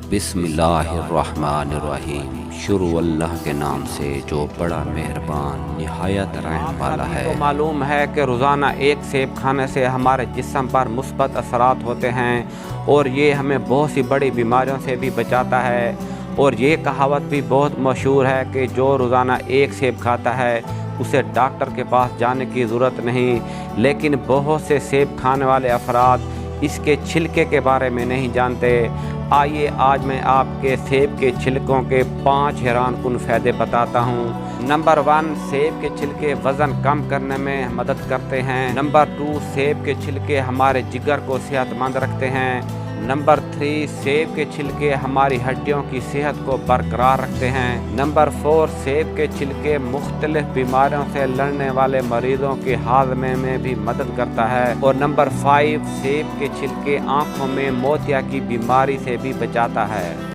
बिस्मिल्लाहिर्रहमानिर्रहीम। शुरू अल्लाह के नाम से जो बड़ा मेहरबान निहायत रहम वाला है। तो मालूम है कि रोज़ाना एक सेब खाने से हमारे जिस्म पर मुस्बत असरात होते हैं और ये हमें बहुत सी बड़ी बीमारियों से भी बचाता है। और ये कहावत भी बहुत मशहूर है कि जो रोज़ाना एक सेब खाता है उसे डॉक्टर के पास जाने की ज़रूरत नहीं। लेकिन बहुत से सेब खाने वाले अफराद इसके छिलके के बारे में नहीं जानते। आइए आज मैं आपके सेब के छिलकों के 5 हैरानकुन फ़ायदे बताता हूँ। नंबर 1, सेब के छिलके वज़न कम करने में मदद करते हैं। नंबर 2, सेब के छिलके हमारे जिगर को सेहतमंद रखते हैं। नंबर 3, सेब के छिलके हमारी हड्डियों की सेहत को बरकरार रखते हैं। नंबर 4, सेब के छिलके मुख्तलिफ बीमारियों से लड़ने वाले मरीजों के हाजमे में भी मदद करता है। और नंबर 5, सेब के छिलके आँखों में मोतिया की बीमारी से भी बचाता है।